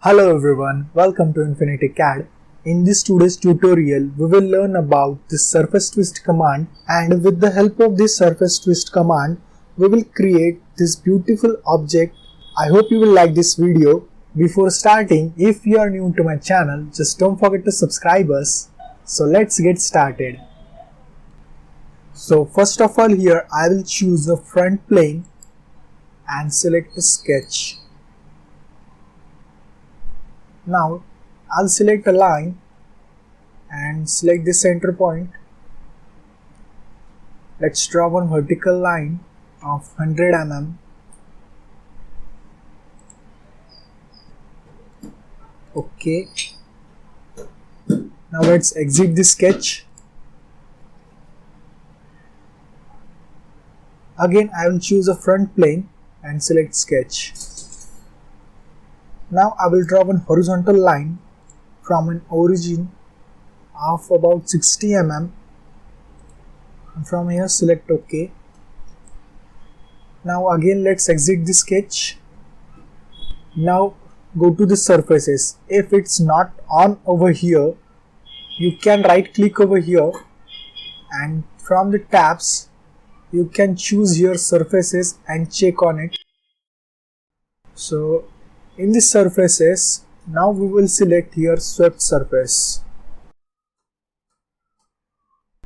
Hello everyone, welcome to Infinity CAD. In this today's tutorial, we will learn about this surface twist command, and with the help of this surface twist command, we will create this beautiful object. I hope you will like this video. Before starting, if you are new to my channel, just don't forget to subscribe us. So let's get started. So first of all, here I will choose the front plane and select a sketch. Now I'll select a line and select the center point. Let's draw one vertical line of 100 mm. Okay. Now let's exit the sketch. Again I will choose a front plane and select sketch. Now I will draw one horizontal line from an origin of about 60 mm, and from here select OK. Now again let's exit the sketch. Now go to the surfaces. If it's not on over here, you can right click over here, and from the tabs you can choose here surfaces and check on it. So in the surfaces, now we will select here swept surface.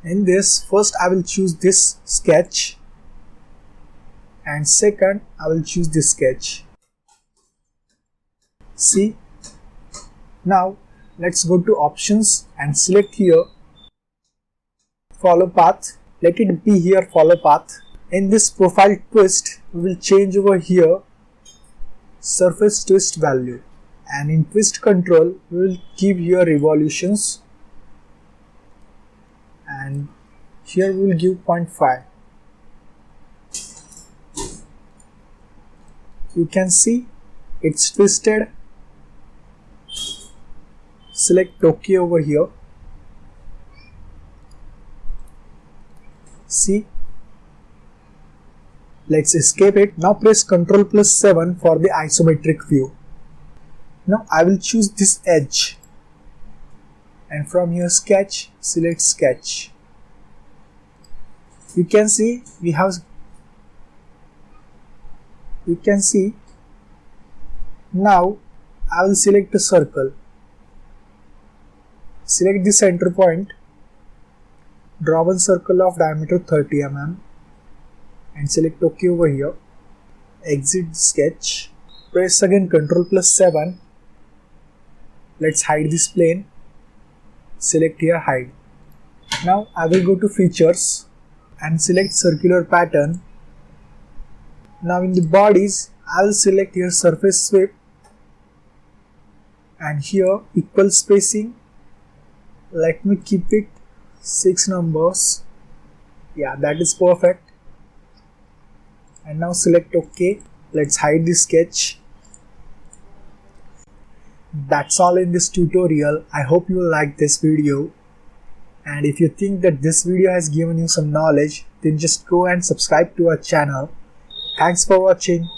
In this, first I will choose this sketch, and second I will choose this sketch. See, now let's go to options and select here follow path. Let it be here follow path. In this profile twist, we will change over here surface twist value, and in twist control we will give here revolutions, and here we will give 0.5. You can see it's twisted. Select OK over here. See, let's escape it. Now press Ctrl+7 for the isometric view. Now I will choose this edge, and from here sketch, select sketch. You can see now I will select a circle. Select the center point, draw one circle of diameter 30 mm. and select OK over here. Exit the sketch. Press again Ctrl+7. Let's hide this plane. Select here hide. Now I will go to features and select circular pattern. Now in the bodies, I will select here surface sweep, and here equal spacing. Let me keep it 6 numbers. Yeah, that is perfect. And now select OK. Let's hide the sketch. That's all in this tutorial. I hope you will like this video, and if you think that this video has given you some knowledge, then just go and subscribe to our channel. Thanks for watching.